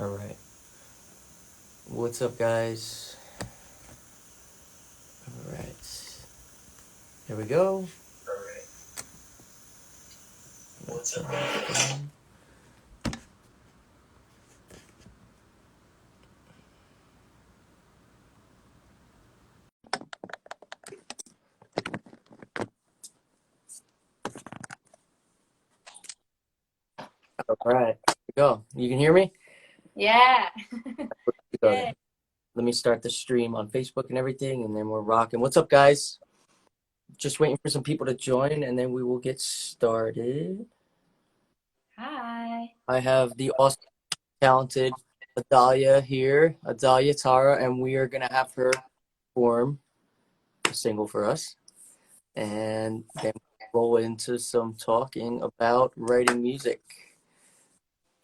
All right. What's up, guys? All right. Here we go. What's up, guys? All right. Here we go. You can hear me? Yeah. Let me start the stream on Facebook and everything, and then we're rocking. What's up, guys? Just waiting for some people to join, and then we will get started. Hi. I have the awesome, talented Adalia here, Adalia Tara, and we are going to have her perform a single for us. And then roll into some talking about writing music.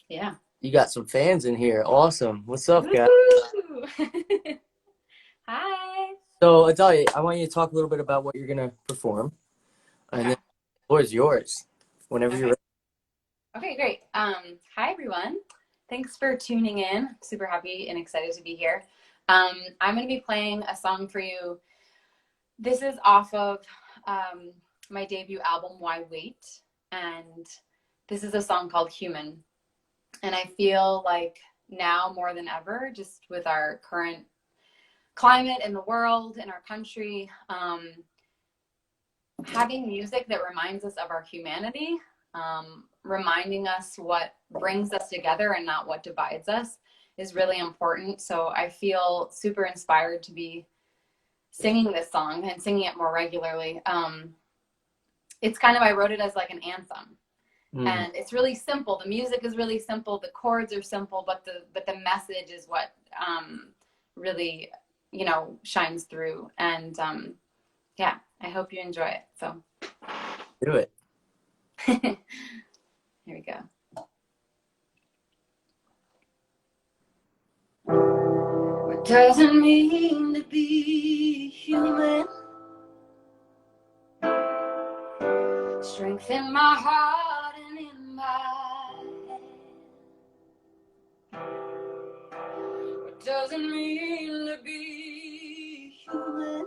Yeah. You got some fans in here. Awesome. What's up, guys? Hi. So, Adalia, I want you to talk a little bit about what you're going to perform. And then the floor is yours whenever you're ready. Okay, great. Hi, everyone. Thanks for tuning in. Super happy and excited to be here. I'm going to be playing a song for you. This is off of my debut album, Why Wait? And this is a song called Human. And I feel like now more than ever, just with our current climate in the world, in our country, having music that reminds us of our humanity, reminding us what brings us together and not what divides us is really important. So I feel super inspired to be singing this song and singing it more regularly. It's kind of, I wrote it as like an anthem. And it's really simple. The music is really simple. The chords are simple, but the message is what really, shines through. And yeah, I hope you enjoy it. So Do it. here we go. What doesn't mean to be human? Strength in my heart and in my head. What doesn't mean to be human?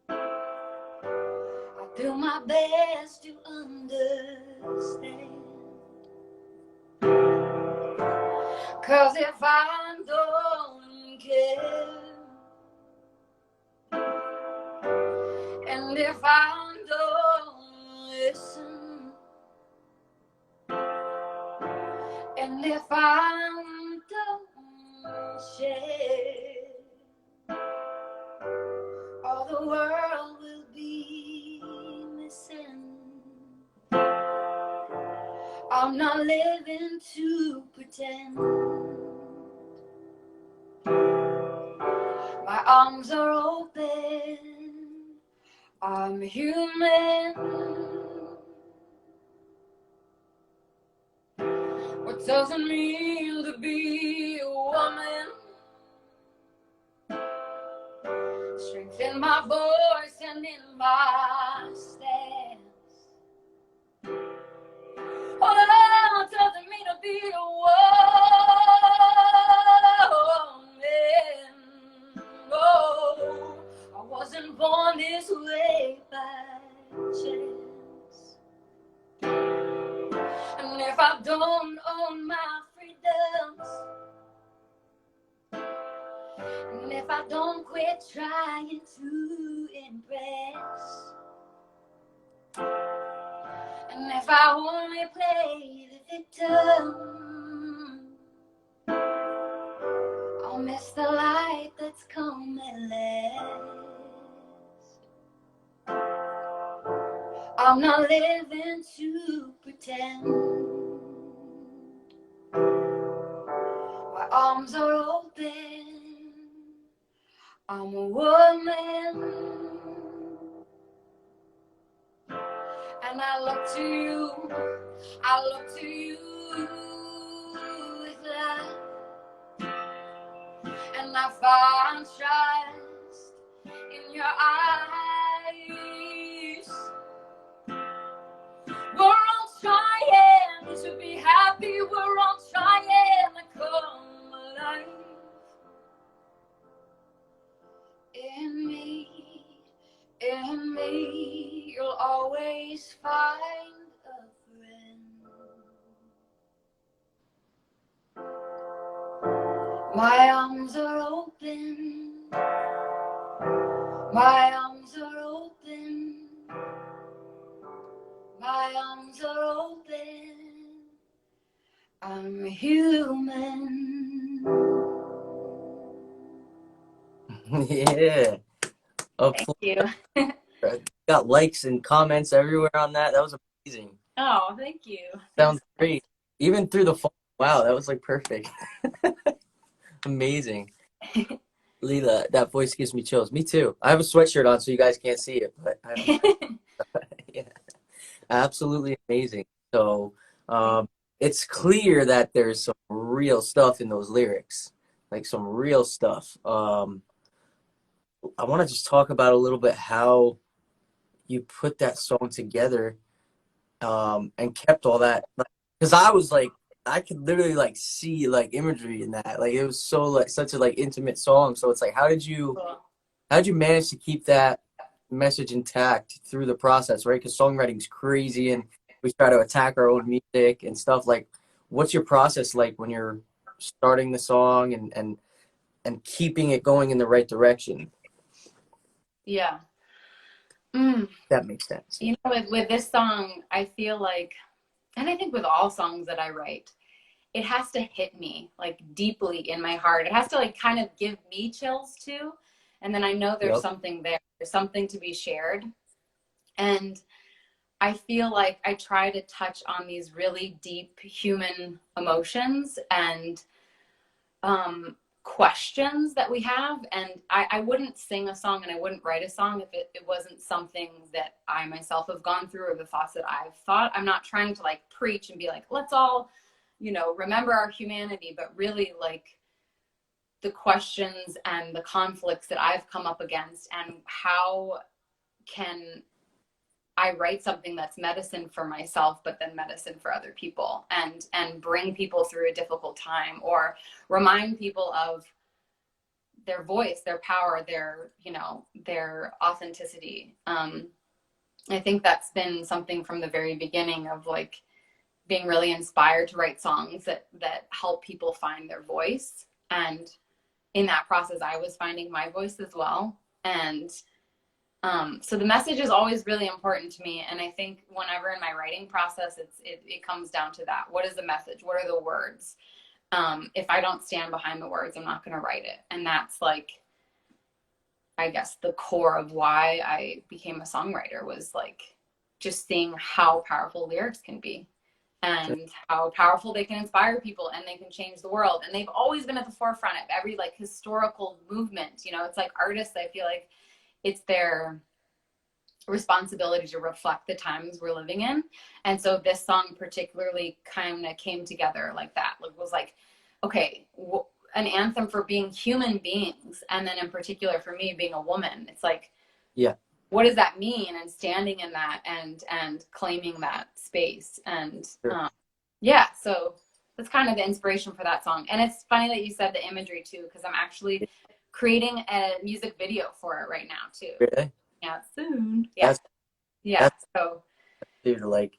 I do my best to understand. 'Cause if I don't care, and if I don't listen, and if I don't share, all the world will be missing. I'm not living to pretend. My arms are open. I'm human. What doesn't mean to be a woman? Strength in my voice and in my stance. Oh, it doesn't mean to be a woman. Oh, I wasn't born this way by chance. And if I don't own my freedoms, and if I don't quit trying to impress, and if I only play the victim, I'll miss the light that's come at last. I'm not living to pretend. My arms are open. I'm a woman. And I look to you. I look to you with love. And I find trust in your eyes. We're all trying to be happy. We're all trying to always find a friend. My arms are open. My arms are open. My arms are open. I'm human. Yeah. Thank you. Got likes and comments everywhere on that. That was amazing. Oh, thank you. Sounds great. Even through the phone. Wow, that was like perfect. Amazing. Leela, that voice gives me chills. Me too. I have a sweatshirt on, so you guys can't see it, but yeah, absolutely amazing. So, it's clear that there's some real stuff in those lyrics, like some real stuff. I want to just talk about a little bit how you put that song together, and kept all that. Because I was like, I could literally like see like imagery in that. Like it was so like such a like intimate song. So it's like, Cool. how did you manage to keep that message intact through the process, right? Because songwriting's crazy, and we try to attack our own music and stuff. Like, what's your process like when you're starting the song and keeping it going in the right direction? Yeah. Mm. That makes sense. You know, with this song, I feel like, and I think with all songs that I write, it has to hit me like deeply in my heart. It has to like kind of give me chills too. And then I know there's Yep. something there, there's something to be shared. And I feel like I try to touch on these really deep human emotions and questions that we have. And I wouldn't sing a song and I wouldn't write a song if it wasn't something that I myself have gone through or the thoughts that I've thought. I'm not trying to like preach and be like, let's all, you know, remember our humanity, but really like the questions and the conflicts that I've come up against, and how can I write something that's medicine for myself, but then medicine for other people, and bring people through a difficult time, or remind people of their voice, their power, their, you know, their authenticity. I think that's been something from the very beginning of like being really inspired to write songs that help people find their voice. And in that process, I was finding my voice as well. And so the message is always really important to me. And I think whenever in my writing process, it comes down to that. What is the message? What are the words? If I don't stand behind the words, I'm not going to write it. And that's like, I guess, the core of why I became a songwriter, was like just seeing how powerful lyrics can be and how powerful they can inspire people and they can change the world. And they've always been at the forefront of every like historical movement. You know, it's like artists, I feel like it's their responsibility to reflect the times we're living in. And so this song particularly kind of came together like that. It was like, okay, an anthem for being human beings. And then in particular for me being a woman, it's like, Yeah. what does that mean? And standing in that and claiming that space. And Sure. yeah, so that's kind of the inspiration for that song. And it's funny that you said the imagery too, because I'm actually creating a music video for it right now too. Really? Yeah, soon. Yeah. That's So to like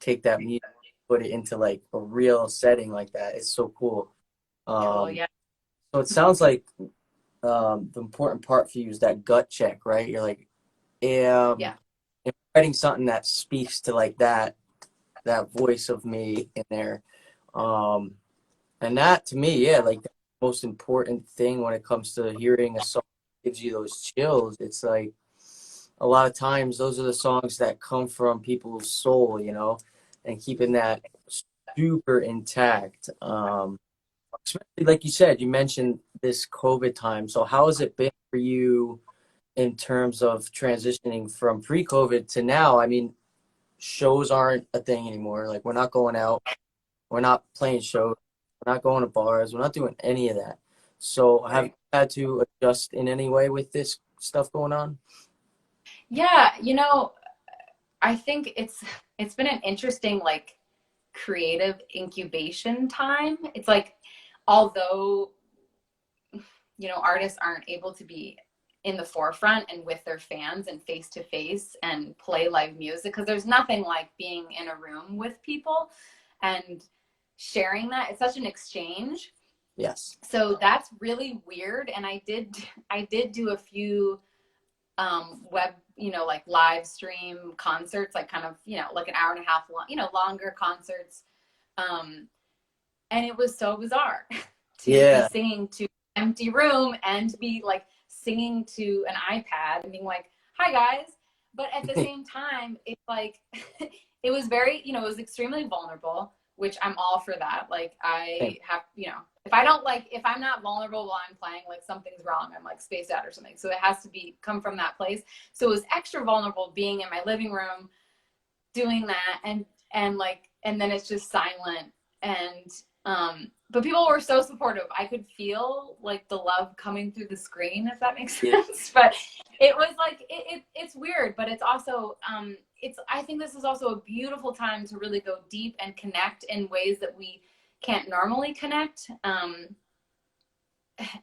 take that music, put it into like a real setting like that. It's so cool. cool. Yeah. So it sounds like the important part for you is that gut check, right? You're like, Yeah. if writing something that speaks to like that voice of me in there, um, and that to me, yeah, like the most important thing when it comes to hearing a song that gives you those chills. It's like a lot of times those are the songs that come from people's soul, you know, and keeping that super intact. Especially like you said, you mentioned this COVID time. So how has it been for you in terms of transitioning from pre-COVID to now? I mean, shows aren't a thing anymore. Like we're not going out, we're not playing shows, we're not going to bars, we're not doing any of that. So have you had to adjust in any way with this stuff going on? Yeah, you know, I think it's been an interesting like creative incubation time. It's like, although, you know, artists aren't able to be in the forefront and with their fans and face to face and play live music, because there's nothing like being in a room with people and sharing that. It's such an exchange. Yes. So that's really weird. And I did do a few web, like live stream concerts, like kind of, like an hour and a half long, longer concerts. And it was so bizarre to be singing to an empty room and to be like singing to an iPad and being like, hi guys. But at the same time, it's like, it was very, it was extremely vulnerable, which I'm all for that. Like I have, if I'm not vulnerable while I'm playing, like something's wrong. I'm like spaced out or something. So it has to come from that place. So it was extra vulnerable being in my living room, doing that. And then it's just silent. And, but people were so supportive. I could feel like the love coming through the screen, if that makes sense. But it was like, it's weird, but it's also, I think this is also a beautiful time to really go deep and connect in ways that we can't normally connect.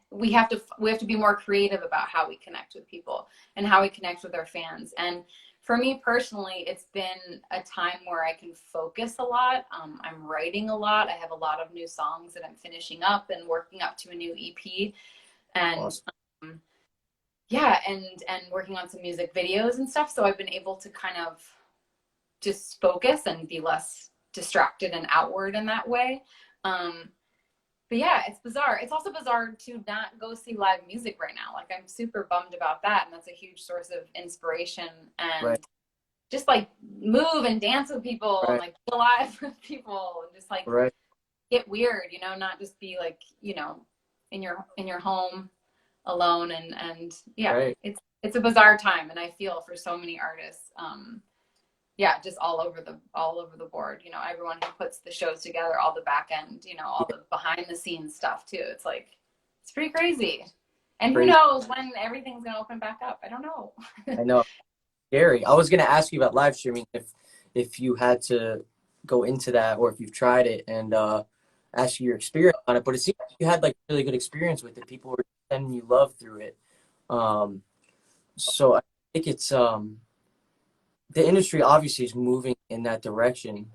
We have to be more creative about how we connect with people and how we connect with our fans. And for me personally, it's been a time where I can focus a lot. I'm writing a lot. I have a lot of new songs that I'm finishing up and working up to a new EP. And awesome. And working on some music videos and stuff. So I've been able to kind of just focus and be less distracted and outward in that way. But yeah, it's bizarre. It's also bizarre to not go see live music right now. Like I'm super bummed about that. And that's a huge source of inspiration and just like move and dance with people and like be alive with people and just like get weird, not just be like, in your home alone and it's a bizarre time. And I feel for so many artists, just all over the board, everyone who puts the shows together, all the back end, all the behind the scenes stuff too. It's like, it's pretty crazy. And who knows when everything's going to open back up? I don't know. I know. Scary. I was going to ask you about live streaming if you had to go into that or if you've tried it and ask you your experience on it. But it seems like you had like really good experience with it. People were sending you love through it. So I think it's the industry obviously is moving in that direction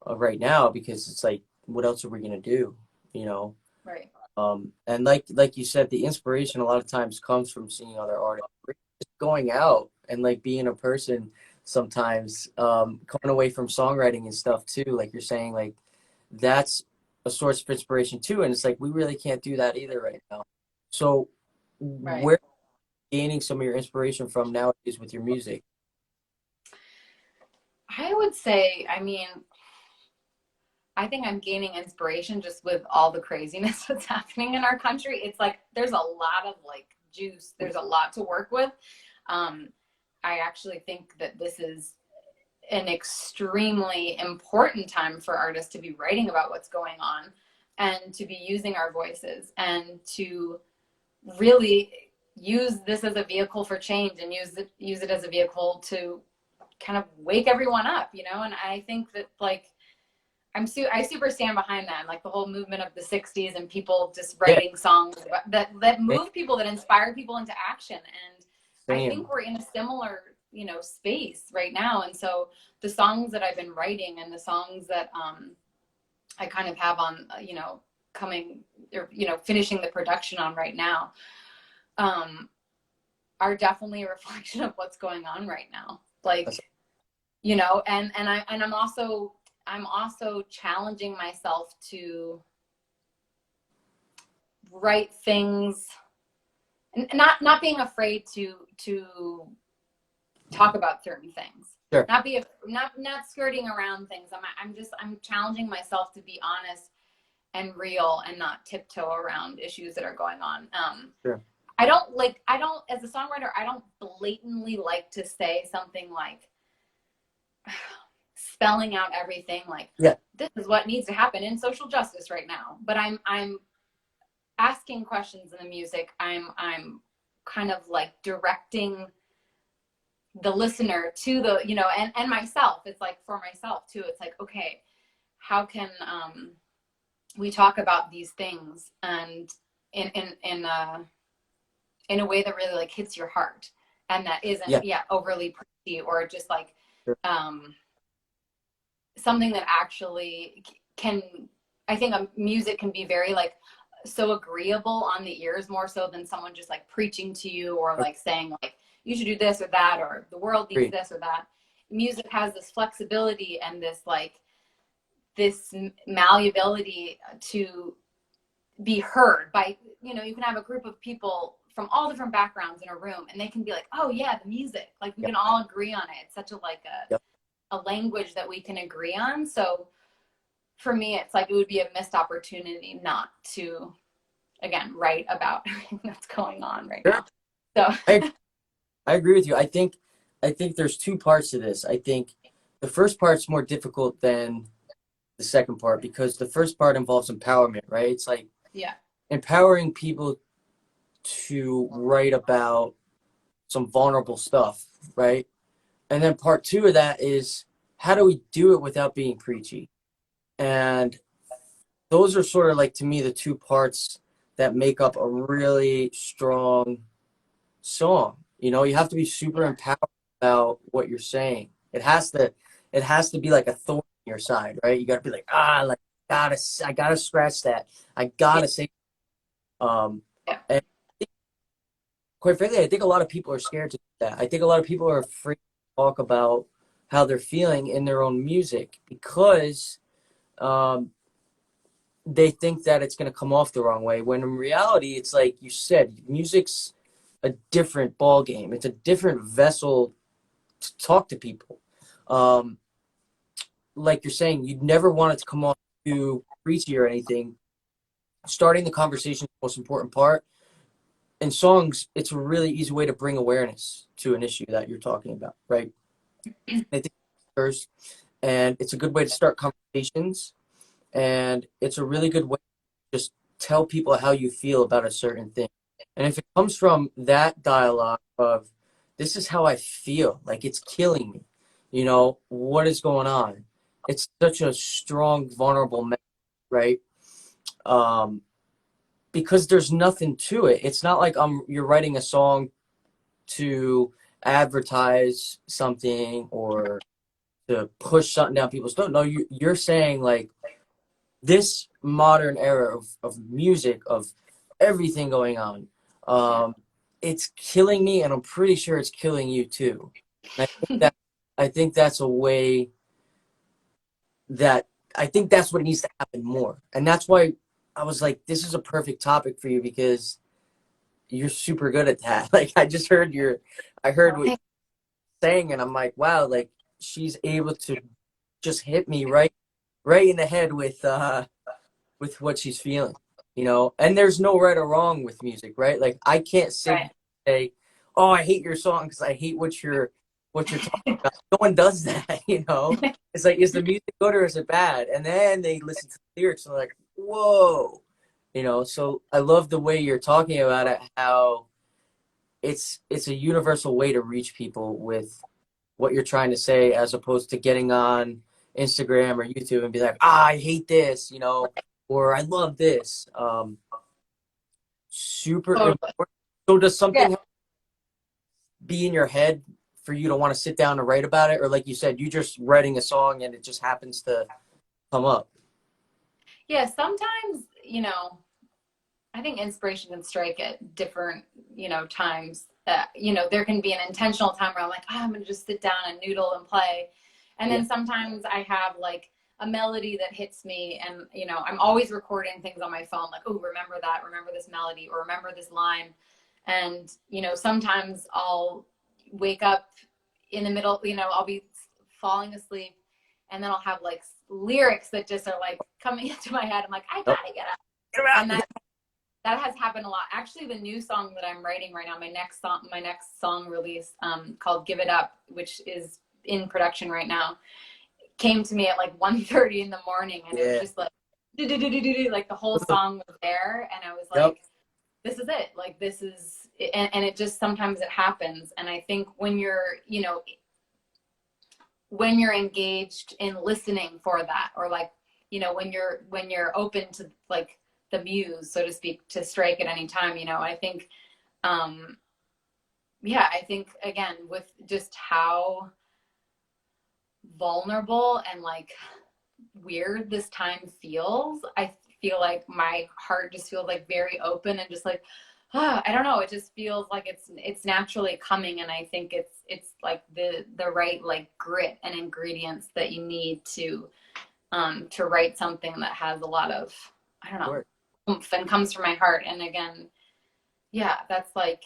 right now because it's like, what else are we going to do? Right. And like you said, the inspiration a lot of times comes from seeing other artists. Just going out and like being a person sometimes, coming away from songwriting and stuff too. Like you're saying, like that's a source of inspiration too. And it's like, we really can't do that either right now. So where are you gaining some of your inspiration from nowadays with your music? I would say, I think I'm gaining inspiration just with all the craziness that's happening in our country. It's like, there's a lot of like juice. There's a lot to work with. I actually think that this is an extremely important time for artists to be writing about what's going on and to be using our voices and to really use this as a vehicle for change and use it as a vehicle to kind of wake everyone up, and I think that like I super stand behind that, and like the whole movement of the 60s and people just writing songs that move people, that inspire people into action. And I think we're in a similar, space right now. And so the songs that I've been writing and the songs that I kind of have on, coming or, finishing the production on right now, are definitely a reflection of what's going on right now. Like, and I'm also challenging myself to write things, and not being afraid to talk about certain things. Sure. Not skirting around things. I'm challenging myself to be honest and real and not tiptoe around issues that are going on. Sure. I don't, as a songwriter, I don't blatantly like to say something like spelling out everything like this is what needs to happen in social justice right now. But I'm asking questions in the music. I'm kind of like directing the listener to the, and myself. It's like for myself too. It's like, okay, how can we talk about these things and in in a way that really like hits your heart and that isn't overly preachy or just like something that actually can, I think music can be very like so agreeable on the ears more so than someone just like preaching to you or like saying like you should do this or that or the world needs this or that. Music has this flexibility and this like this malleability to be heard by, you know, you can have a group of people from all different backgrounds in a room and they can be like, oh yeah, the music, like we can all agree on it. It's such a like a language that we can agree on. So for me, it's like it would be a missed opportunity not to, again, write about everything that's going on right now. So I agree with you. I think there's two parts to this. I think the first part's more difficult than the second part because the first part involves empowerment, right? It's like empowering people to write about some vulnerable stuff, right? And then part two of that is how do we do it without being preachy? And those are sort of like, to me, the two parts that make up a really strong song. You know, you have to be super empowered about what you're saying. It has to be like a thorn in your side, right? You got to be like, like I gotta scratch that. I gotta say, and quite frankly, I think a lot of people are scared to do that. I think a lot of people are afraid to talk about how they're feeling in their own music because they think that it's going to come off the wrong way. When in reality, it's like you said, music's a different ball game. It's a different vessel to talk to people. Like you're saying, you'd never want it to come off too preachy or anything. Starting the conversation is the most important part. In songs, it's a really easy way to bring awareness to an issue that you're talking about, right? I think first, and it's a good way to start conversations, and it's a really good way to just tell people how you feel about a certain thing. And if it comes from that dialogue of, this is how I feel, like it's killing me, you know, what is going on? It's such a strong, vulnerable message, right? Because there's nothing to it. It's not like you're writing a song to advertise something or to push something down people's throat. No, you're saying like this modern era of music, of everything going on, it's killing me, and I'm pretty sure it's killing you too. And I think that's a way that I think that's what needs to happen more, and that's why I was like, this is a perfect topic for you because you're super good at that. Like I heard what you're saying, and I'm like, wow, like she's able to just hit me right in the head with what she's feeling, you know. And there's no right or wrong with music, right? Like I can't sit and say, oh, I hate your song because I hate what you're talking about. No one does that, you know. It's like, is the music good or is it bad? And then they listen to the lyrics and they're like, whoa, you know. So I love the way you're talking about it, how it's a universal way to reach people with what you're trying to say, as opposed to getting on Instagram or YouTube and be like, I hate this, you know, or I love this. Super important. So does something be in your head for you to want to sit down and write about it? Or like you said, you just writing a song and it just happens to come up? Yeah, sometimes, you know, I think inspiration can strike at different, you know, times. You know, there can be an intentional time where I'm like, I'm going to just sit down and noodle and play. And then sometimes I have like a melody that hits me and, you know, I'm always recording things on my phone like, oh, remember that, remember this melody, or remember this line. And, you know, sometimes I'll wake up in the middle, you know, I'll be falling asleep and then I'll have like lyrics that just are like coming into my head. I'm like, I gotta get up. And that has happened a lot. Actually, the new song that I'm writing right now, my next song release, called "Give It Up," which is in production right now, came to me at like 1:30 in the morning, and it was just like, like the whole song was there, and I was like, this is it. Like this is, and it just sometimes it happens, and I think when you're, you know, when you're engaged in listening for that, or like, you know, when you're open to like the muse, so to speak, to strike at any time, you know, I think um, yeah, I think again, with just how vulnerable and like weird this time feels, I feel like my heart just feels like very open and just like, I don't know, it just feels like it's naturally coming. And I think it's like the right like grit and ingredients that you need to write something that has a lot of, I don't know, Sure. oomph and comes from my heart. And again, yeah, that's like,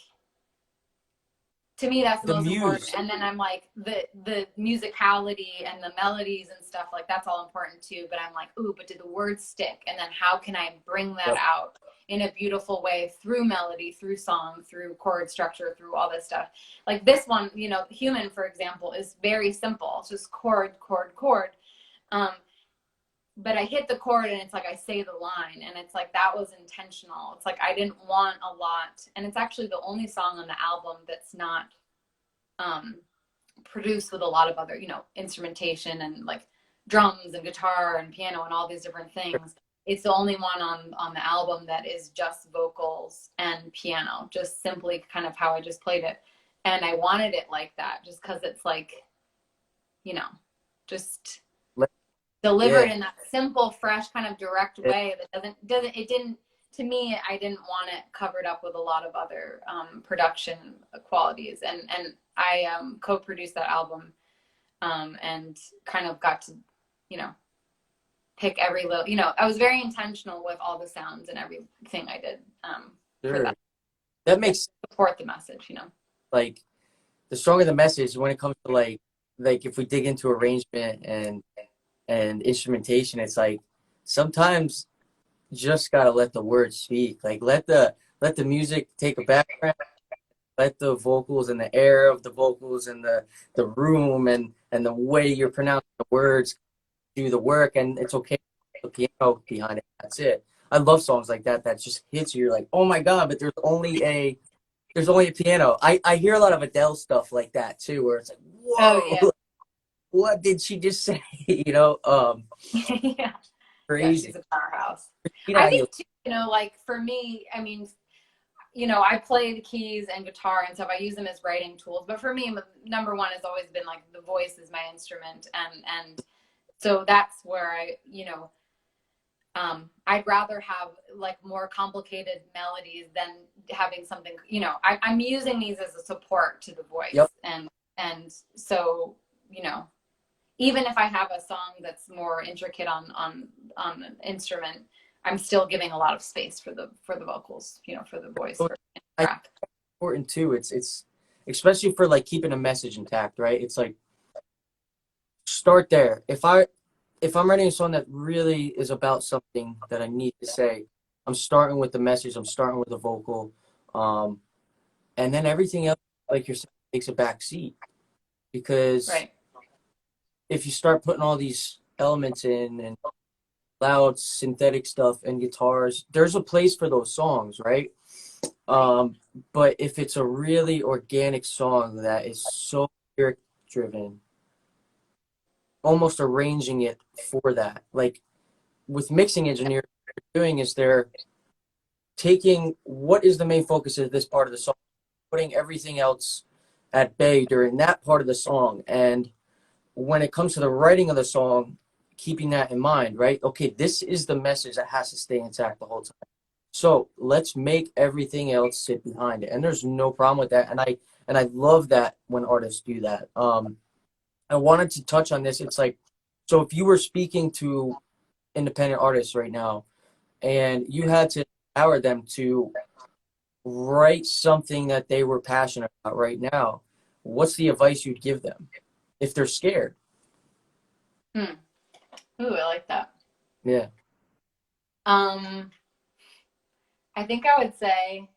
to me that's the The most important. muse. And then I'm like the musicality and the melodies and stuff, like that's all important too, but I'm like, ooh, but did the words stick? And then how can I bring that Yep. out in a beautiful way through melody, through song, through chord structure, through all this stuff? Like this one, you know, Human, for example, is very simple. It's just chord, chord, chord. um but I hit the chord and it's like I say the line, and it's like that was intentional. It's like I didn't want a lot, and it's actually the only song on the album that's not um, produced with a lot of other, you know, instrumentation and like drums and guitar and piano and all these different things. It's the only one on the album that is just vocals and piano, just simply kind of how I just played it. And I wanted it like that, just because it's like, you know, just delivered Yeah. in that simple, fresh, kind of direct way that doesn't it didn't, to me, I didn't want it covered up with a lot of other production qualities. And I co-produced that album, and kind of got to, you know, pick every little, you know, I was very intentional with all the sounds and everything I did for Sure. that. That Yeah, makes support the message, you know. like the stronger the message when it comes to like if we dig into arrangement and instrumentation, it's like sometimes you just gotta let the words speak. Like let the music take a background, let the vocals and the air of the vocals and the room and the way you're pronouncing the words do the work, and it's okay with the piano behind it. That's it. I love songs like that that just hits you. You're like, oh my god, but there's only a piano. I hear a lot of Adele stuff like that too, where it's like, Oh whoa, yeah. what did she just say? You know, Yeah. Yeah, crazy. she's a powerhouse. You know I how you think too, you know, like for me, I mean, you know, I play the keys and guitar and stuff. I use them as writing tools. But for me, number one has always been like the voice is my instrument. And so that's where I, you know, I'd rather have like more complicated melodies than having something, you know, I'm using these as a support to the yep. voice. And so, you know, even if I have a song that's more intricate on an instrument, I'm still giving a lot of space for the vocals, you know, for the voice for the I think track. it's important too. It's especially for like keeping a message intact, right? It's like start there. If I'm writing a song that really is about something that I need to say, I'm starting with the message. I'm starting with the vocal, um, and then everything else, like you're saying, takes a back seat because Right. if you start putting all these elements in and loud synthetic stuff and guitars, there's a place for those songs, right? Um, but if it's a really organic song that is so lyric driven, almost arranging it for that, like with mixing engineers, what they're doing is they're taking what is the main focus of this part of the song, putting everything else at bay during that part of the song. And when it comes to the writing of the song, keeping that in mind, right? Okay, this is the message that has to stay intact the whole time. So let's make everything else sit behind it. And there's no problem with that. And I love that when artists do that. I wanted to touch on this. It's like, so if you were speaking to independent artists right now and you had to empower them to write something that they were passionate about right now, what's the advice you'd give them if they're scared? Hmm. Ooh, I like that. Yeah. Um, I think I would say,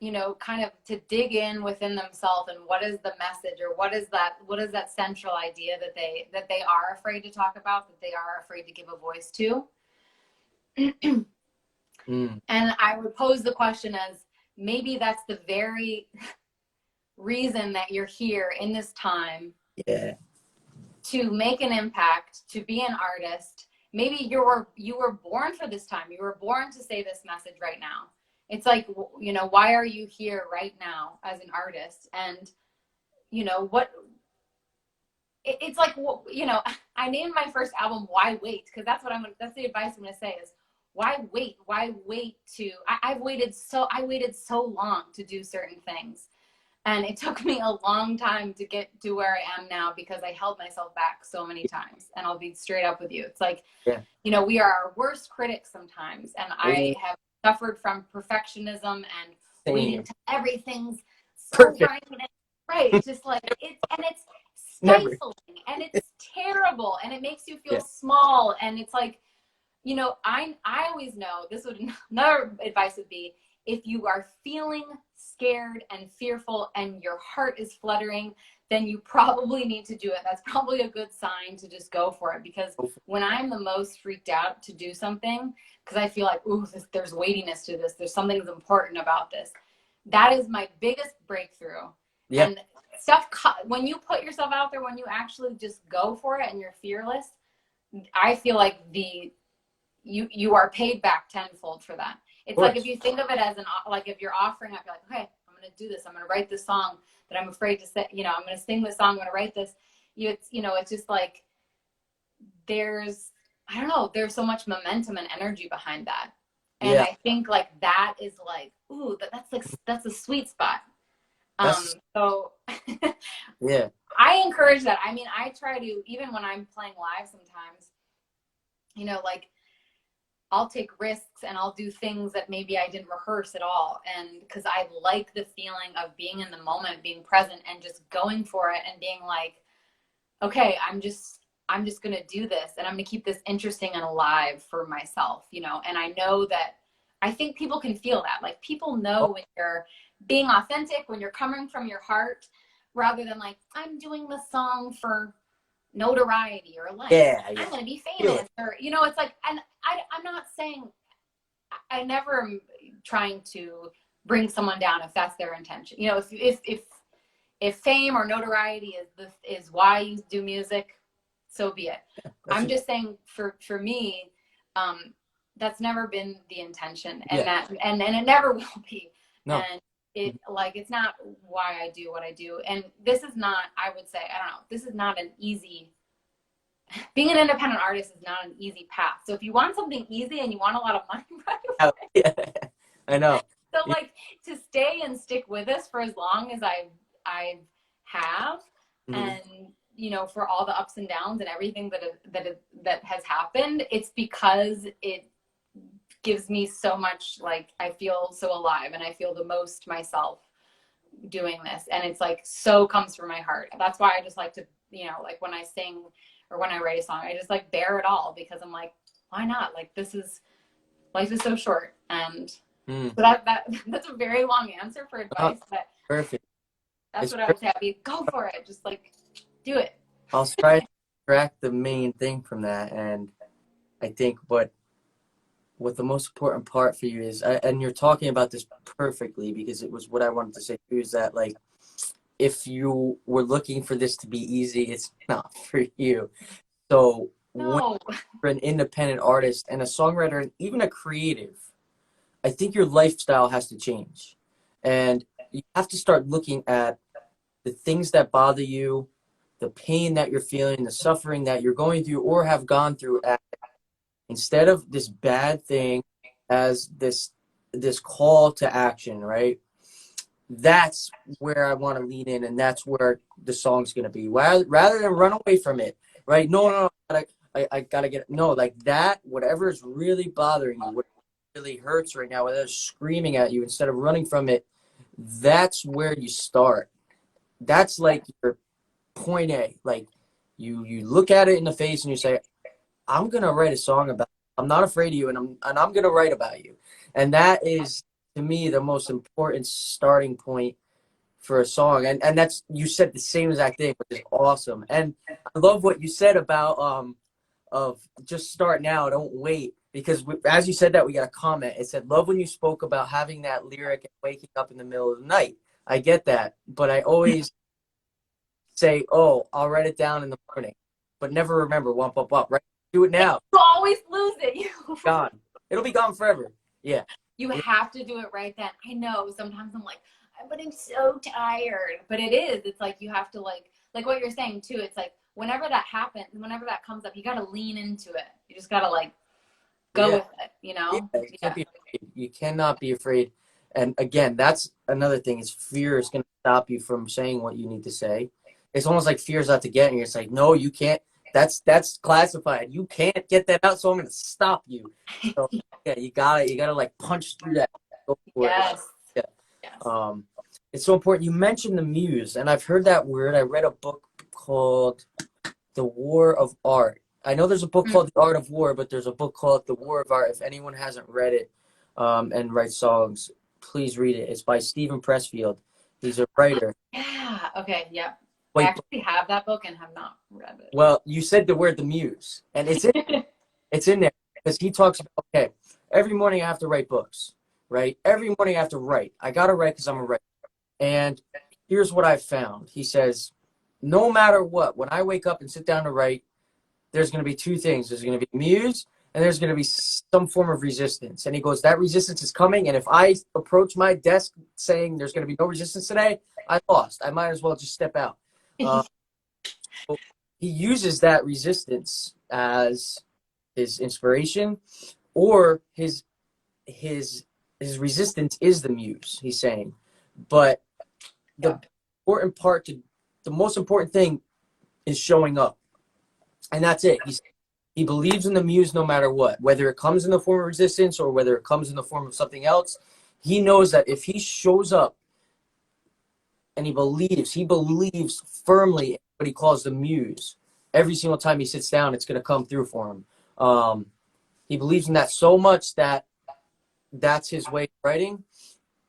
you know, kind of to dig in within themselves and what is the message, or what is that central idea that they are afraid to talk about, that they are afraid to give a voice to. Mm, And I would pose the question as, maybe that's the very reason that you're here in this time, yeah. to make an impact, to be an artist, maybe you were born for this time. You were born to say this message right now. It's like, you know, why are you here right now as an artist? And, you know, what, it's like, you know, I named my first album Why Wait? Because that's the advice I'm going to say is, why wait? Why wait to, I waited so long to do certain things. And it took me a long time to get to where I am now because I held myself back so many times. And I'll be straight up with you. It's like, Yeah. you know, we are our worst critics sometimes. And I have suffered from perfectionism and waiting to everything's so Perfect. right. Just like it's Never. stifling and it's terrible and it makes you feel small. And it's like, you know, I always know another advice would be, if you are feeling scared and fearful and your heart is fluttering, then you probably need to do it. That's probably a good sign to just go for it. Because when I'm the most freaked out to do something, because I feel like, ooh, there's weightiness to this, there's something that's important about this, that is my biggest breakthrough. Yeah. And stuff, when you put yourself out there, when you actually just go for it and you're fearless, I feel like you are paid back tenfold for that. It's like, if you think of it as like if you're offering up, you're like, okay, I'm going to do this. I'm going to write this song that I'm afraid to say, you know, I'm going to sing this song. I'm going to write this. It's, you know, it's just like, there's so much momentum and energy behind that. And I think like that is like, ooh, that's a sweet spot. So yeah, I encourage that. I mean, I try to, even when I'm playing live sometimes, you know, like, I'll take risks and I'll do things that maybe I didn't rehearse at all. And because I like the feeling of being in the moment, being present and just going for it and being like, okay, I'm just going to do this and I'm going to keep this interesting and alive for myself, you know? And I know that, I think people can feel that. Like, people know when you're being authentic, when you're coming from your heart, rather than like, I'm doing this song for notoriety or like, I'm going to be famous, or, you know, it's like, and I'm not saying, I never am trying to bring someone down if that's their intention. You know, if fame or notoriety is why you do music, so be it. I'm just saying, for me, that's never been the intention, and that and it never will be. No. And it's not why I do what I do. And this is not, I would say, I don't know, this is not an easy, being an independent artist is not an easy path. So if you want something easy and you want a lot of money right away, I know. So like, to stay and stick with us for as long as I have, and you know, for all the ups and downs and everything that has happened, it's because it gives me so much, like, I feel so alive and I feel the most myself doing this. And it's like, so comes from my heart. That's why I just like to, you know, like when I sing or when I write a song, I just like bear it all, because I'm like, why not? Like, life is so short. And so that's a very long answer for advice, but perfect. That's what I would say. I'd be, go for it. Just like, do it. I'll try to extract the main thing from that. And I think what the most important part for you is, and you're talking about this perfectly, because it was what I wanted to say too, is that, like, if you were looking for this to be easy, it's not for you. So when you're an independent artist and a songwriter and even a creative, I think your lifestyle has to change. And you have to start looking at the things that bother you, the pain that you're feeling, the suffering that you're going through or have gone through, instead of this bad thing as this call to action, right? That's where I want to lean in, and that's where the song's going to be. Rather than run away from it, right? No, I gotta get, no, like that, whatever is really bothering you, what really hurts right now, whether it's screaming at you, instead of running from it, that's where you start. That's like your point A. Like, you look at it in the face and you say, I'm gonna write a song about you. I'm not afraid of you, and I'm gonna write about you. And that is, to me, the most important starting point for a song. And that's, you said the same exact thing, which is awesome. And I love what you said about of just start now, don't wait. Because as you said that, we got a comment. It said, love when you spoke about having that lyric and waking up in the middle of the night. I get that, but I always say, oh, I'll write it down in the morning, but never remember, wump, up, right? Do it now. You always lose it. Gone. It'll be gone forever. Yeah. You have to do it right then. I know sometimes I'm like, but I'm so tired. But it is. It's like you have to like what you're saying too. It's like whenever that happens, whenever that comes up, you got to lean into it. You just got to like go with it, you know? Yeah, you can't be afraid. You cannot be afraid. And again, that's another thing is fear is going to stop you from saying what you need to say. It's almost like fear's out to get you. It's like, no, you can't. That's classified. You can't get that out, so I'm going to stop you. So yeah, you gotta like punch through that. Go for Yes. it. Yes. Yeah. It's so important. You mentioned the muse, and I've heard that word. I read a book called The War of Art. I know there's a book called The Art of War, but there's a book called The War of Art. If anyone hasn't read it and writes songs, please read it. It's by Stephen Pressfield. He's a writer. Yeah. Okay. Yep. I Wait, actually have that book and have not read it. well, you said the word the muse, and it's in there because he talks about, okay, every morning I have to write books, right? Every morning I have to write. I got to write because I'm a writer. And here's what I've found. He says, no matter what, when I wake up and sit down to write, there's going to be two things. There's going to be muse and there's going to be some form of resistance. And he goes, that resistance is coming. And if I approach my desk saying there's going to be no resistance today, I lost. I might as well just step out. So he uses that resistance as his inspiration, or his resistance is the muse, he's saying. But the most important thing is showing up. And that's it. He believes in the muse no matter what, whether it comes in the form of resistance or whether it comes in the form of something else. He knows that if he shows up and he believes firmly in what he calls the muse, every single time he sits down, it's going to come through for him. He believes in that so much that that's his way of writing.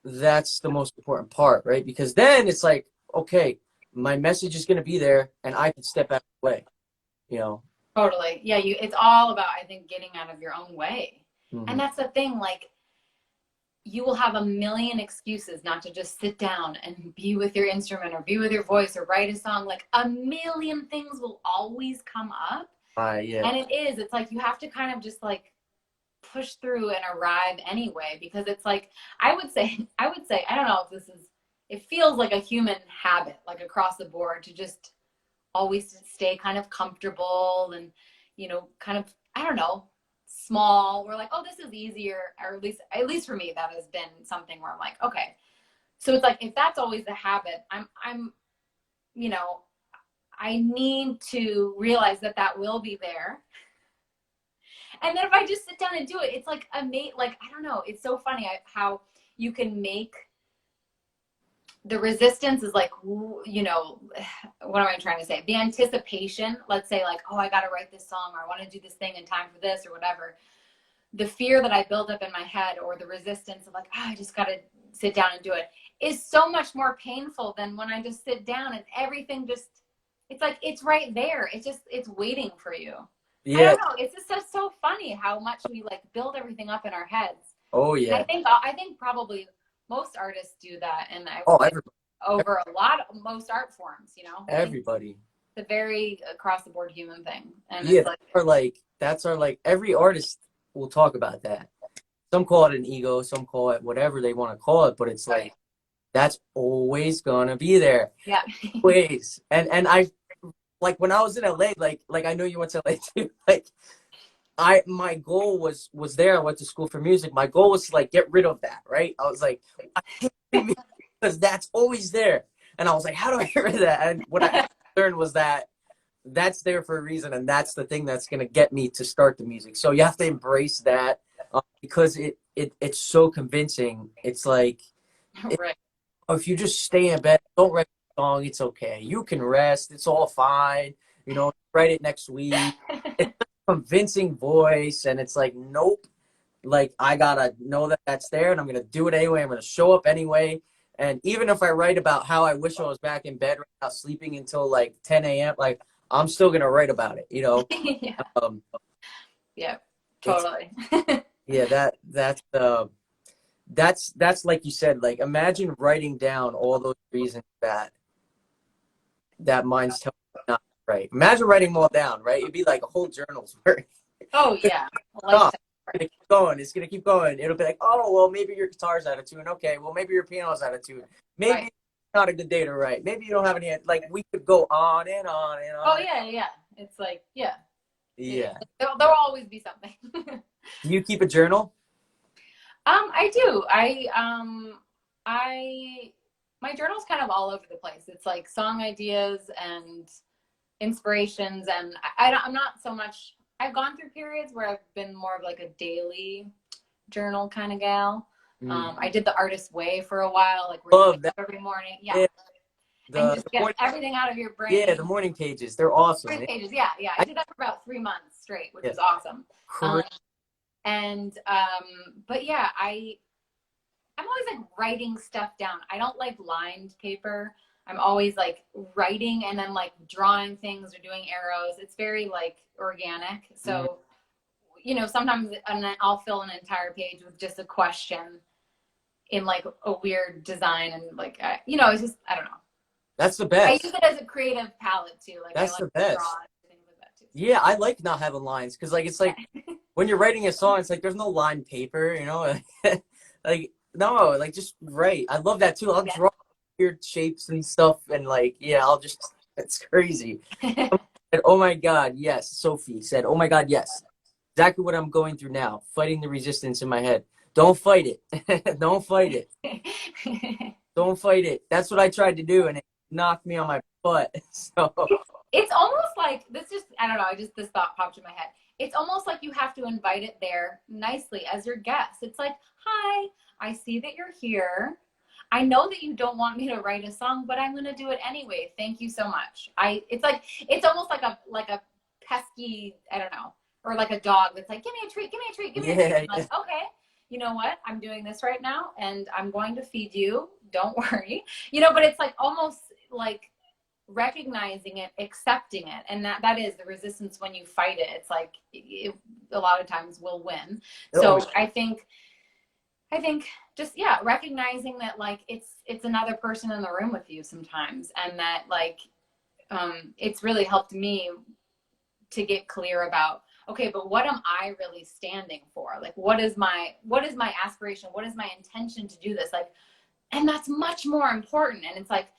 That's the most important part, right? Because then it's like, okay, my message is going to be there and I can step out of the way, you know? Totally. Yeah. It's all about, I think, getting out of your own way. Mm-hmm. And that's the thing, like, you will have a million excuses not to just sit down and be with your instrument or be with your voice or write a song. Like a million things will always come up. Yeah. And it's like you have to kind of just like push through and arrive anyway, because it's like, I would say, I don't know if it feels like a human habit, like across the board, to just always stay kind of comfortable and, kind of, I don't know, small. We're like, oh, this is easier. Or at least for me, that has been something where I'm like, okay. So it's like, if that's always the habit, I'm, I need to realize that will be there. And then if I just sit down and do it, it's like I don't know. It's so funny how you can make the resistance is like, what am I trying to say? The anticipation, let's say like, oh, I got to write this song, or I want to do this thing in time for this or whatever. The fear that I build up in my head, or the resistance of like, I just got to sit down and do it, is so much more painful than when I just sit down and everything it's like, it's right there. It's waiting for you. Yeah. I don't know. It's just so funny how much we like build everything up in our heads. Oh yeah. And I think probably most artists do that, and most art forms, everybody. It's a very across the board human thing. And yeah, it's like every artist will talk about that. Some call it an ego, some call it whatever they want to call it, but it's like that's always gonna be there. Yeah. Always. And I, like when I was in LA, like I know you went to LA too. Like my goal was there. I went to school for music. My goal was to like get rid of that, right? I was like, I hate music because that's always there. And I was like, how do I get rid of that? And what I learned was that that's there for a reason, and that's the thing that's gonna get me to start the music. So you have to embrace that because it's so convincing. It's like, right. if you just stay in bed, don't write a song, it's okay. You can rest. It's all fine. Write it next week. It's a convincing voice, and it's like, nope. Like, I gotta know that that's there, and I'm gonna do it anyway. I'm gonna show up anyway. And even if I write about how I wish I was back in bed right now, sleeping until like 10 a.m., like, I'm still gonna write about it, Yeah. Yeah, totally. Yeah, that's like you said, like, imagine writing down all those reasons that mind's telling you not to write. Imagine writing them all down, right? It'd be like a whole journal's worth. Oh yeah, Stop. lifetime. It's gonna keep going. It's gonna keep going. It'll be like, oh well, maybe your guitar's out of tune. Okay, well maybe your piano's out of tune. Maybe Right. it's not a good day to write. Maybe you don't have any. Like we could go on and on and Oh on. yeah, yeah. It's like yeah, Yeah. there'll always be something. Do you keep a journal? I do. I my journal's kind of all over the place. It's like song ideas and inspirations, and I'm not so much. I've gone through periods where I've been more of like a daily journal kind of gal. I did the artist way for a while, like where you Love wake that. up every morning, yeah, Yeah. and you The just get morning. everything out of your Yeah, brain. the morning pages. They're awesome. Morning pages, yeah, yeah. I did that for about 3 months straight, which Yeah. was awesome. Cra- And but yeah, I'm always like writing stuff down. I don't like lined paper. I'm always like writing and then like drawing things or doing arrows. It's very like organic. So, sometimes and then I'll fill an entire page with just a question in like a weird design and like, it's just, I don't know. That's the I best. use it as a creative palette too. Like I That's like the to best. draw and things like that too. Yeah, I like not having lines because like it's like when you're writing a song, it's like there's no line paper, like no, like just write. I love that too. I'll Yeah. draw weird shapes and stuff, and like yeah, I'll just it's crazy. And, oh my God, yes. Sophie said, "Oh my God, yes." Exactly what I'm going through now, fighting the resistance in my head. Don't fight it. Don't fight it. Don't fight it. That's what I tried to do, and it knocked me on my butt. So It's almost like this just I don't know, this thought popped in my head. It's almost like you have to invite it there nicely as your guest. It's like, "Hi, I see that you're here. I know that you don't want me to write a song, but I'm going to do it anyway. Thank you so much." It's almost like a pesky, I don't know, or like a dog that's like, "Give me a treat, give me a treat, give me a treat." I'm like, "Okay, you know what? I'm doing this right now and I'm going to feed you. Don't worry." But it's like almost like recognizing it, accepting it, and that is the resistance when you fight it. It's like a lot of times we'll win. So I think just recognizing that like it's another person in the room with you sometimes, and that like it's really helped me to get clear about, okay, but what am I really standing for? Like what is my aspiration? What is my intention to do this? Like, and that's much more important. And it's like,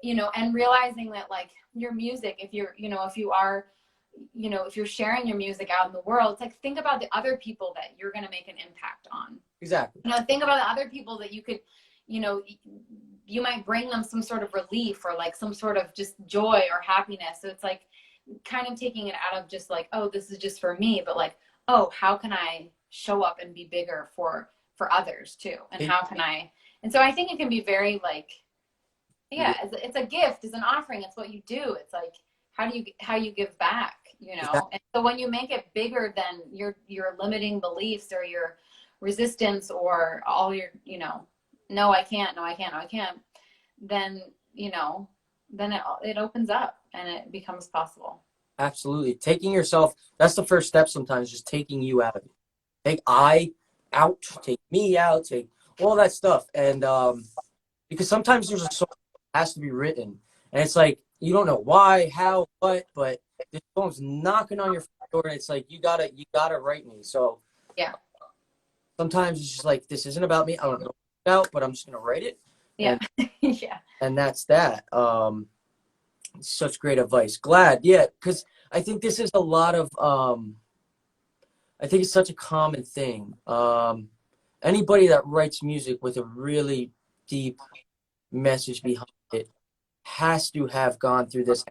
and realizing that like your music, if you're sharing your music out in the world, it's like, think about the other people that you're going to make an impact on. exactly. Think about the other people that you could, you might bring them some sort of relief or like some sort of just joy or happiness. So it's like kind of taking it out of just like, oh, this is just for me, but like, oh, how can I show up and be bigger for others too? And how can I, and so I think it can be very like, yeah, it's a gift, it's an offering, it's what you do. It's like how you give back, Exactly. And so when you make it bigger than your limiting beliefs or your resistance or all your no I can't, no I can't, no I can't, then then it opens up and it becomes possible. Absolutely. Taking yourself, that's the first step sometimes, just taking you out of it. Take I out, take me out, take all that stuff. And because sometimes there's a song that has to be written. And it's like, you don't know why, how, what, but this song's knocking on your front door and it's like, you gotta write me. So Yeah. sometimes it's just like, this isn't about me. I don't know what it's about, but I'm just gonna write it. Yeah. And, Yeah. and that's that. Such great advice. Glad, yeah, because I think this is a lot of I think it's such a common thing. Anybody that writes music with a really deep message behind it has to have gone through this.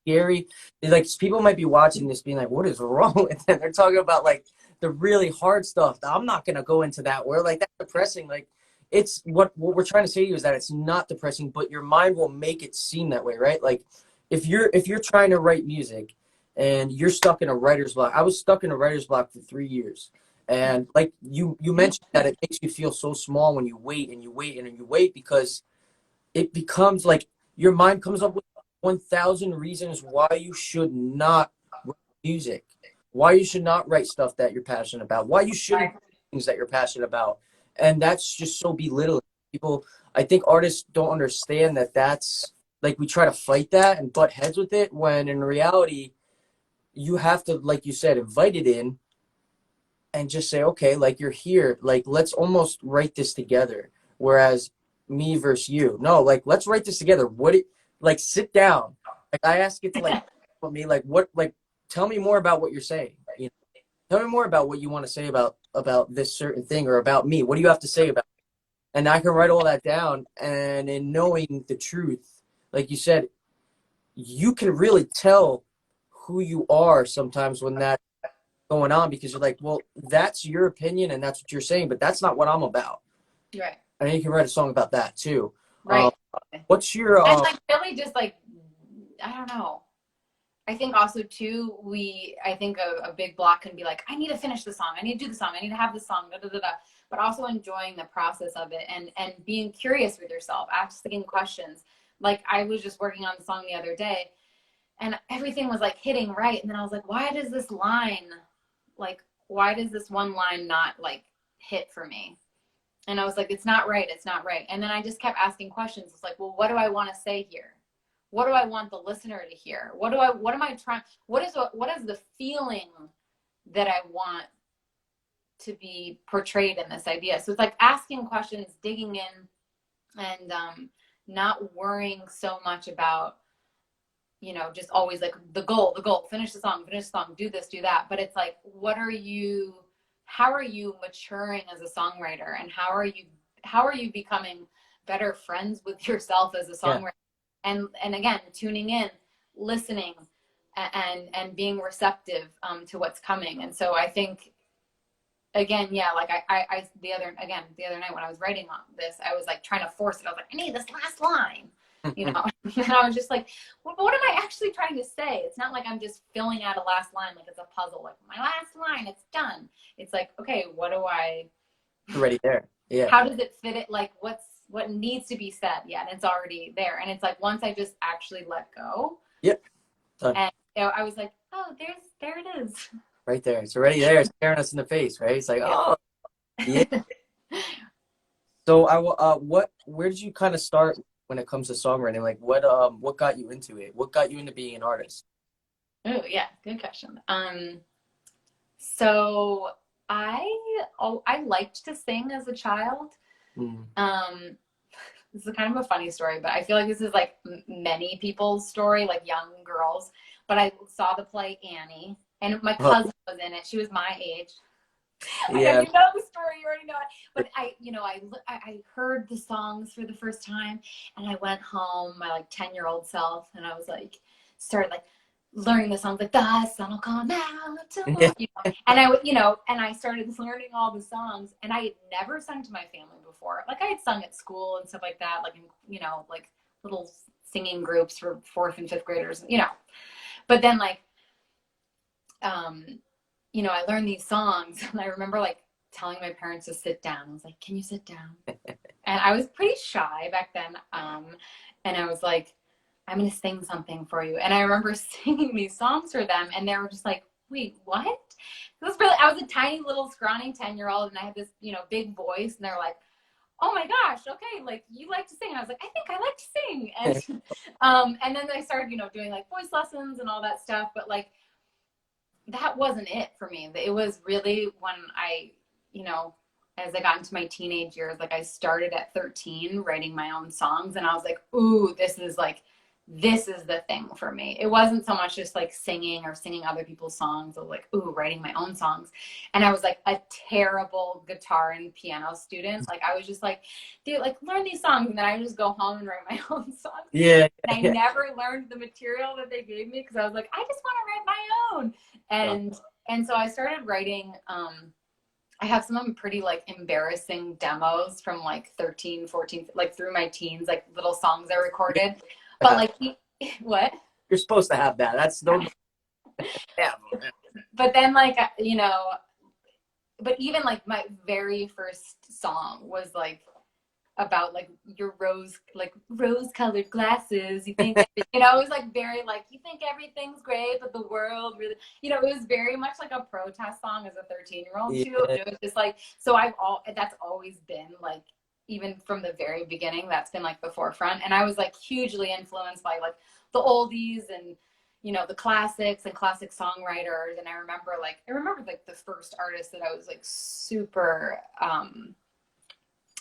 Scary. Like people might be watching this being like, what is wrong with them? They're talking about like the really hard stuff. I'm not gonna go into that word. Like that's depressing. Like it's what we're trying to say to you is that it's not depressing, but your mind will make it seem that way, right? Like if you're trying to write music and you're stuck in a writer's block. I was stuck in a writer's block for 3 years. And like you mentioned that it makes you feel so small when you wait and you wait and you wait because it becomes like your mind comes up with 1,000 reasons why you should not write music, why you should not write stuff that you're passionate about, why you shouldn't do things that you're passionate about. And that's just so belittling. People, I think artists don't understand that that's like we try to fight that and butt heads with it when in reality, you have to, like you said, invite it in and just say, okay, like you're here, like let's almost write this together. Whereas me versus you, no, like let's write this together. Like sit down. Like I ask it to like for me, like what, like tell me more about what you're saying. You know, tell me more about what you want to say about this certain thing or about me. What do you have to say about it? And I can write all that down. And in knowing the truth, like you said, you can really tell who you are sometimes when that's going on because you're like, well, that's your opinion and that's what you're saying, but that's not what I'm about. Right. And you can write a song about that too. Right. What's your And like really just like, I don't know. I think also too, I think a big block can be like, I need to finish the song. I need to do the song. I need to have the song, da, da, da, da. But also enjoying the process of it and being curious with yourself, asking questions. Like I was just working on the song the other day and everything was like hitting right. And then I was like, why does this one line not like hit for me? And I was like, it's not right. It's not right. And then I just kept asking questions. It's like, well, what do I want to say here? What do I want the listener to hear? What am I trying? What is the feeling that I want to be portrayed in this idea? So it's like asking questions, digging in, and not worrying so much about, just always like the goal, finish the song, do this, do that. But it's like, how are you maturing as a songwriter, and how are you becoming better friends with yourself as a songwriter? And again, tuning in, listening, and being receptive to what's coming. And so I think, again, like I the other night when I was writing on this, I was like trying to force it. I was like, I need this last line, and I was just like, what am I actually trying to say? It's not like I'm just filling out a last line like it's a puzzle. Like my last line, it's done. It's like, okay, already there? Yeah. How does it fit it? Like what needs to be said? Yeah, and it's already there. And it's like once I just actually let go. Yep. And I was like, oh, there it is. Right there. It's already there, staring us in the face, right? It's like, oh, yeah. So where did you kind of start when it comes to songwriting? Like what got you into it? What got you into being an artist? Oh yeah, good question. So I liked to sing as a child. This is kind of a funny story, but I feel like this is like many people's story, like young girls. But I saw the play Annie, and my cousin was in it. She was my age. Yeah. You know the story, you already know it. But I heard the songs for the first time, and I went home, my like 10-year-old self, and I was like, started like learning the songs like the sun will come out tomorrow, and I started learning all the songs, and I had never sung to my family before. Like I had sung at school and stuff like that, like in, like little singing groups for 4th and 5th graders, but then like I learned these songs, and I remember like telling my parents to sit down. I was like, can you sit down? And I was pretty shy back then. And I was like, I'm going to sing something for you. And I remember singing these songs for them, and they were just like, wait, what? I was a tiny little scrawny 10-year-old, and I had this, big voice, and they're like, oh my gosh, okay, like you like to sing. And I was like, I think I like to sing. And then I started, doing like voice lessons and all that stuff. But like, that wasn't it for me. It was really when I, as I got into my teenage years, like I started at 13 writing my own songs, and I was like, ooh, this is the thing for me. It wasn't so much just like singing or singing other people's songs. Or like, ooh, writing my own songs. And I was like a terrible guitar and piano student. Like I was just like, dude, like learn these songs, and then I would just go home and write my own songs. Yeah. And I never learned the material that they gave me because I was like, I just want to write my own. And so I started writing. I have some pretty like embarrassing demos from like 13, 14, like through my teens, like little songs I recorded. But like, what? You're supposed to have that. That's no. Yeah. But then like, but even like my very first song was like about like your rose colored glasses. You think, it was like very like, you think everything's great, but the world really, it was very much like a protest song as a 13-year-old too. It was just like, so that's always been like, even from the very beginning, that's been like the forefront. And I was like hugely influenced by like the oldies and, the classics and classic songwriters. And I remember like the first artist that I was like super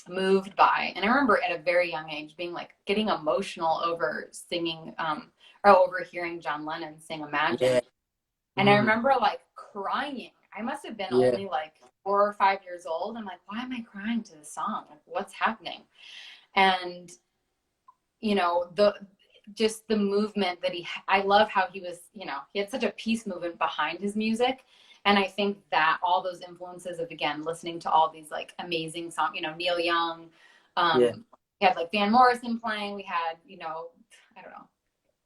moved by. And I remember at a very young age being like getting emotional over singing or over hearing John Lennon sing Imagine. Yeah. And I remember like crying. I must have been only like 4 or 5 years old. I'm like, why am I crying to this song? Like, what's happening? And just the movement that I love how he was, he had such a peace movement behind his music. And I think that all those influences of, again, listening to all these like amazing songs, Neil Young, we had like Van Morrison playing, we had, I don't know,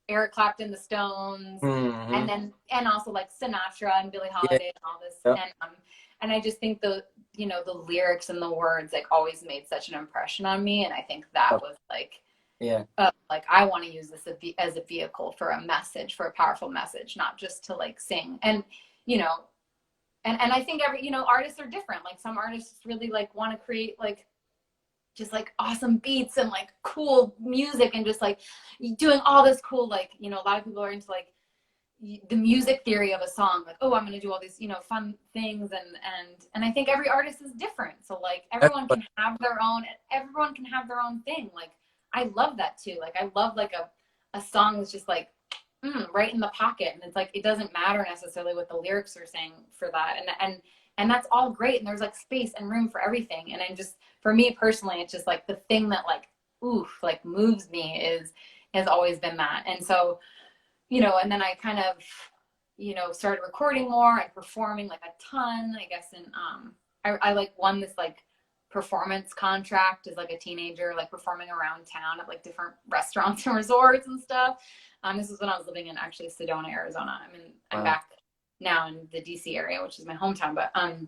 Eric Clapton, the Stones, and also like Sinatra and Billie Holiday and all this. And I just think the lyrics and the words like always made such an impression on me. And I think that was like, like I want to use this as a vehicle for a message, for a powerful message, not just to like sing. And, and I think every, artists are different. Like some artists really like want to create like just like awesome beats and like cool music and just like doing all this cool, like, a lot of people are into like the music theory of a song, like, oh, I'm going to do all these, fun things. And I think every artist is different. So like everyone can have their own thing. Like, I love that too. Like, I love like a song that's just like, right in the pocket. And it's like, it doesn't matter necessarily what the lyrics are saying for that. And that's all great. And there's like space and room for everything. And I just, for me personally, it's just like the thing that like, like moves me has always been that. And so, and then I kind of, started recording more and performing like a ton, I guess. And I like won this like performance contract as like a teenager, like performing around town at like different restaurants and resorts and stuff. This was when I was living in actually Sedona, Arizona. I'm back now in the DC area, which is my hometown. But and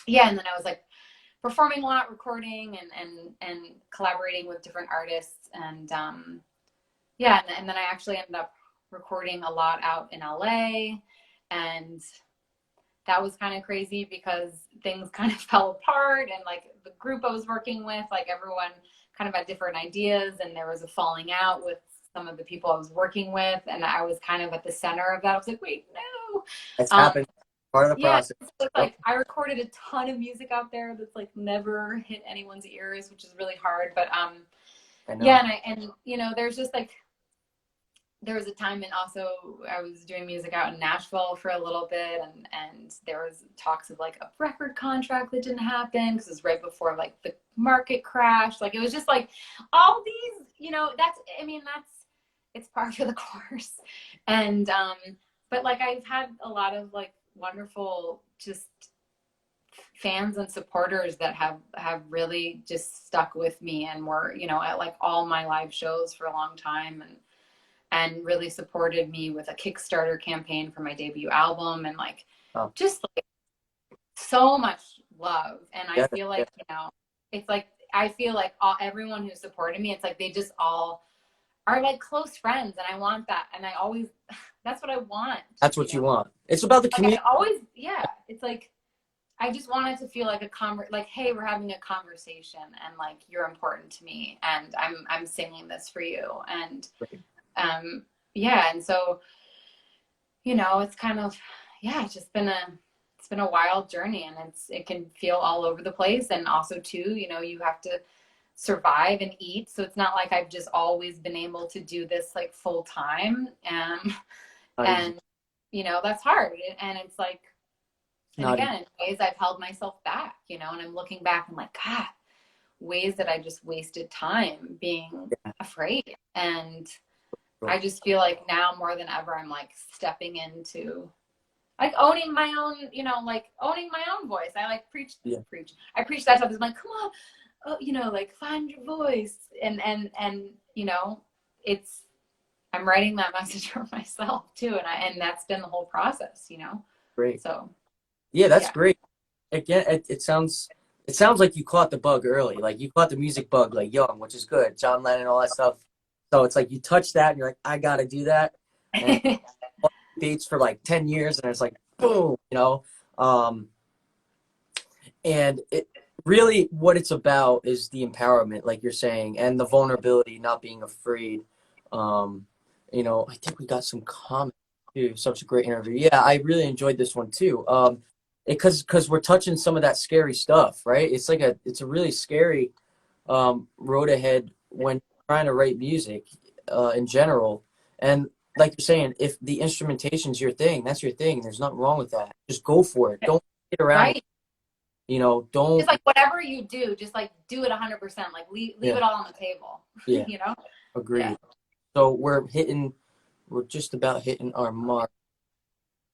then I was like performing a lot, recording and collaborating with different artists. And and then I actually ended up recording a lot out in LA. And that was kind of crazy because things kind of fell apart, and like the group I was working with, like everyone kind of had different ideas, and there was a falling out with some of the people I was working with, and I was kind of at the center of that. I was like, wait, no. It's happened. Part of the process. So like I recorded a ton of music out there that's like never hit anyone's ears, which is really hard. But there's just like, there was a time, and also I was doing music out in Nashville for a little bit, and there was talks of like a record contract that didn't happen because it was right before like the market crash. Like it was just like all these, it's par for the course. And but like I've had a lot of like wonderful just fans and supporters that have really just stuck with me and were, at like all my live shows for a long time, and really supported me with a Kickstarter campaign for my debut album, and like just like so much love. And I feel like, it's like, I feel like everyone who supported me, it's like they just all are like close friends, and I want that. And I always, that's what I want. That's what you want. It's about the community. Like I always, it's like, I just want it to feel like like, hey, we're having a conversation, and like, you're important to me, and I'm singing this for you. And and so, it's kind of, it's just been a wild journey, and it can feel all over the place. And also too, you have to survive and eat. So it's not like I've just always been able to do this like full time. And that's hard. And it's like, and again, in ways I've held myself back, and I'm looking back and like, God, ways that I just wasted time being afraid. And I just feel like now more than ever, I'm like stepping into like owning my own, like owning my own voice. I like preach. I preach that stuff. It's like, come on, like find your voice. And I'm writing that message for myself too. And that's been the whole process, Great. So. Yeah, that's great. Again, it sounds like you caught the bug early. Like you caught the music bug like young, which is good. John Lennon, all that stuff. So it's like you touch that and you're like, I got to do that. And dates for like 10 years and it's like, boom, and it really what it's about is the empowerment, like you're saying, and the vulnerability, not being afraid. I think we got some comments. too. Such a great interview. Yeah, I really enjoyed this one too. Because we're touching some of that scary stuff, right? It's a really scary road ahead when trying to write music in general. And like you're saying, if the instrumentation's your thing, that's your thing. There's nothing wrong with that. Just go for it. Don't get around it. Right. You know, don't. Just like whatever you do, just like do it 100%. Like leave Yeah, it all on the table. yeah, You know? Yeah. agreed. So we're just about hitting our mark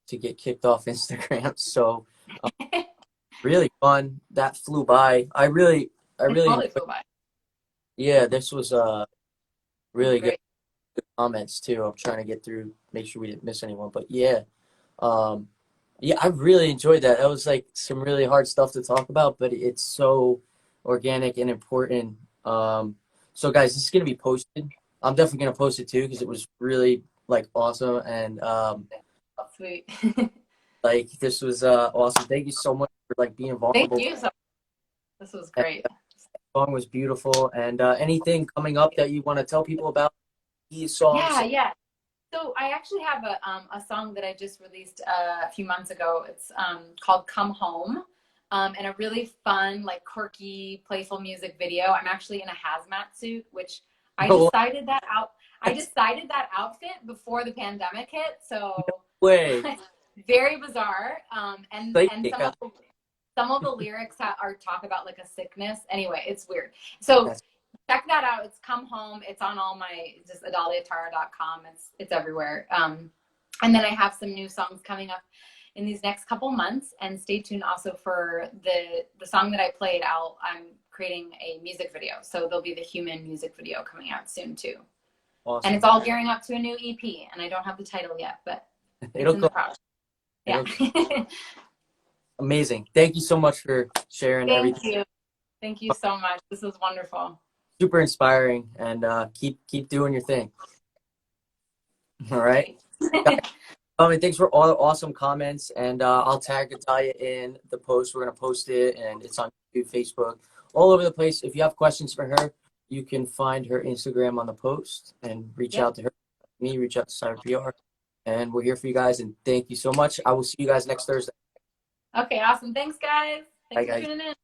to get kicked off Instagram. So really fun. That flew by. I It really totally enjoyed. flew by. Yeah, this was It was really good great. comments too. I'm trying to get through, make sure we didn't miss anyone. But yeah, um, yeah, I really enjoyed that. That was like some really hard stuff to talk about, but it's so organic and important. So guys, this is gonna be posted. I'm definitely gonna post it too because it was really like awesome and Sweet. like this was awesome. Thank you so much for like being Thank vulnerable. you. So this was And great. the song was beautiful. And anything coming up that you want to tell people about these songs? Yeah, yeah. So I actually have a song that I just released a few months ago. It's called "Come Home," and a really fun, like quirky, playful music video. I'm actually in a hazmat suit, which I No decided that out. I decided that outfit before the pandemic hit, so way. very bizarre. And Psychic. some of the lyrics are talk about like a sickness. Anyway, it's weird. So That's check that out. It's Come Home. It's on all my just adaliatara.com. It's everywhere. And then I have some new songs coming up in these next couple months. And stay tuned also for the song that I played. I'm creating a music video, so there'll be the Human music video coming out soon too. And awesome. it's all gearing up to a new EP. And I don't have the title yet, but it's It'll in the go. process. Yeah. It'll amazing. Thank you so much for sharing Thank everything. you. Thank you so much. This was wonderful. Super inspiring, and keep doing your thing. All right. Great. And thanks for all the awesome comments. And I'll tag Adalia in the post. We're gonna post it, and it's on YouTube, Facebook, all over the place. If you have questions for her, you can find her Instagram on the post and reach Yep. out to her. Me, reach out to Cyber PR, and we're here for you guys. And thank you so much. I will see you guys next Thursday. Okay, awesome. Thanks, guys. Bye, Thanks for guys. tuning in.